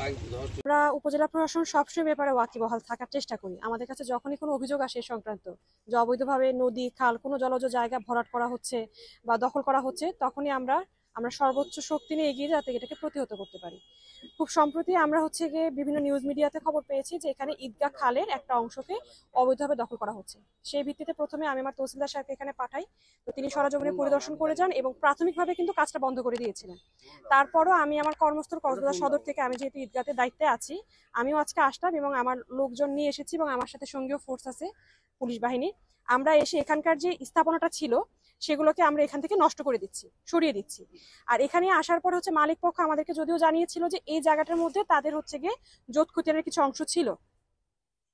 আমরা উপজেলা প্রশাসন সবসময় ব্যাপারে ওয়াকিবহাল থাকার চেষ্টা করি। আমাদের কাছে যখনই কোনো অভিযোগ আসে এ সংক্রান্ত যে অবৈধভাবে নদী খাল কোনো জলজ জায়গা ভরাট করা হচ্ছে বা দখল করা হচ্ছে, তখনই আমরা আমরা সর্বোচ্চ শক্তি নিয়ে এগিয়ে যাতে এটাকে প্রতিহত করতে পারি। খুব সম্প্রতি আমরা গিয়ে বিভিন্ন নিউজ মিডিয়াতে খবর পেয়েছি যে এখানে ঈদগাহ খালের একটা অংশকে অবৈধভাবে দখল করা হচ্ছে। সেই ভিত্তিতে প্রথমে আমি আমার তহসিলদার সাহেবকে এখানে পাঠাই। তো তিনি সরেজমিনে পরিদর্শন করে যান এবং প্রাথমিকভাবে কিন্তু কাজটা বন্ধ করে দিয়েছিলেন। তারপরও আমি আমার কর্মস্থল কক্সবাজার সদর থেকে, আমি যেহেতু ঈদগাতে দায়িত্বে আছি, আমিও আজকে আসলাম এবং আমার লোকজন নিয়ে এসেছি এবং আমার সাথে সঙ্গীয় ফোর্স আছে, পুলিশ বাহিনী। আমরা এসে এখানকার যে স্থাপনাটা ছিল সেগুলোকে আমরা এখান থেকে নষ্ট করে দিচ্ছি, সরিয়ে দিচ্ছি। আর এখানে আসার পর মালিক পক্ষ আমাদেরকে যদিও জানিয়েছিল যে এই জায়গাটার মধ্যে তাদের গিয়ে জোত খতিয়ানের কিছু অংশ ছিল,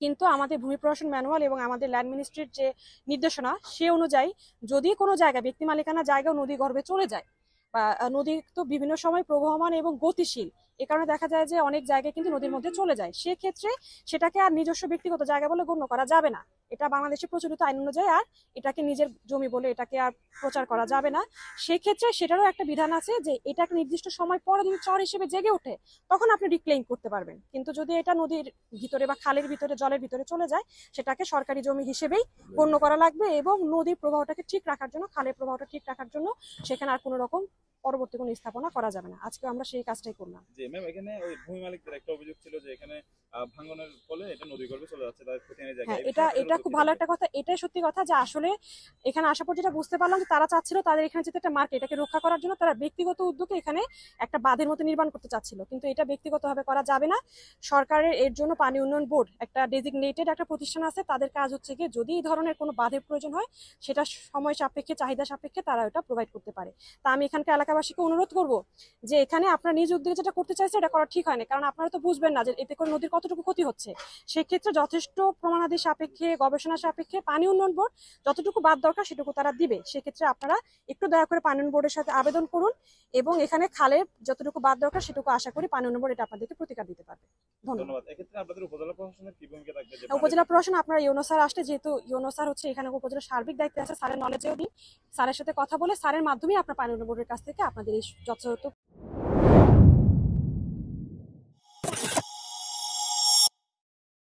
কিন্তু আমাদের ভূমি প্রশাসন ম্যানুয়াল এবং আমাদের ল্যান্ড মিনিস্ট্রির যে নির্দেশনা সে অনুযায়ী যদি কোনো জায়গা ব্যক্তি মালিকানা জায়গাও নদী গর্ভে চলে যায়, বা নদী তো বিভিন্ন সময় প্রবহমান এবং গতিশীল, এ কারণে দেখা যায় যে অনেক জায়গায় কিন্তু নদীর মধ্যে চলে যায়, সেক্ষেত্রে সেটাকে আর নিজস্ব ব্যক্তিগত জায়গা বলে গণ্য করা যাবে না। এটা বাংলাদেশে প্রচলিত আইন অনুযায়ী আর এটাকে নিজের জমি বলে এটাকে আর প্রচার করা যাবে না। সেক্ষেত্রে সেটারও একটা বিধান আছে যে এটা একটা নির্দিষ্ট সময় পরে যদি চর হিসেবে জেগে ওঠে তখন আপনি রিক্লেইম করতে পারবেন, কিন্তু যদি এটা নদীর ভিতরে বা খালের ভিতরে জলের ভিতরে চলে যায় সেটাকে সরকারি জমি হিসেবেই গণ্য করা লাগবে এবং নদীর প্রবাহটাকে ঠিক রাখার জন্য, খালের প্রবাহটা ঠিক রাখার জন্য সেখানে আর কোনো রকম পরবর্তী কোনো স্থাপনা করা যাবে না। আজকে আমরা সেই কাজটাই করলাম। জি ম্যাম, এখানে ওই ভূমি মালিকদের একটা অভিযোগ ছিল যে এখানে ভাঙনের ফলে এটা নদী গর্ভে চলে যাচ্ছে, তাদের খতিয়ানের জায়গায়। হ্যাঁ, এটা খুব ভালো একটা কথা। এটাই সত্যি কথা যে আসলে এখানে আসার পর যেটা বুঝতে পারলাম যে তারা চাচ্ছিল তাদের এখানে যেতে একটা মার্কেট, এটাকে রক্ষা করার জন্য তারা ব্যক্তিগত উদ্যোগে এখানে একটা বাঁধের মতো নির্মাণ করতে চাচ্ছিল, কিন্তু এটা ব্যক্তিগতভাবে করা যাবে না। সরকারের এর জন্য পানি উন্নয়ন বোর্ড একটা ডেজিগনেটেড একটা প্রতিষ্ঠান আছে, তাদের কাজ গিয়ে যদি এই ধরনের কোনো বাঁধের প্রয়োজন হয় সেটা সময় সাপেক্ষে, চাহিদা সাপেক্ষে তারা এটা প্রোভাইড করতে পারে। তা আমি এখানকার এলাকাবাসীকে অনুরোধ করব যে এখানে আপনারা নিজ উদ্যোগে যেটা করতে চাইছে এটা করা ঠিক হয় না, কারণ আপনারা তো বুঝবেন না যে এতে করে নদীর কতটুকু ক্ষতি হচ্ছে। সেক্ষেত্রে যথেষ্ট প্রমাণাদি সাপেক্ষে, গবেষণা সাপেক্ষে পানি উন্নয়ন বোর্ড যতটুকু বাদ দরকার সেটুকু তারা দিবে। সেক্ষেত্রে আপনারা একটু দয়া করে পানি উন্নয়ন বোর্ডের সাথে আবেদন করুন এবং এখানে খালের যতটুকু বাদ দরকার সেটুকু আশা করি পানি উন্নয়ন বোর্ড এটা আপনাদেরকে প্রতিকার দিতে পারবে। ধন্যবাদ। এক্ষেত্রে আপনাদের উপজেলা প্রশাসনের কি ভূমিকা থাকবে? উপজেলা প্রশাসন আপনারা ইউনো স্যার আসলে, যেহেতু ইউনো স্যার এখানে উপজেলা সার্বিক দায়িত্বে আছে, স্যারের নলেজেও দিন, স্যারের সাথে কথা বলে স্যারের মাধ্যমে আপনার পানি উন্নয়ন বোর্ডের কাছ থেকে আপনাদের এই যথাযথ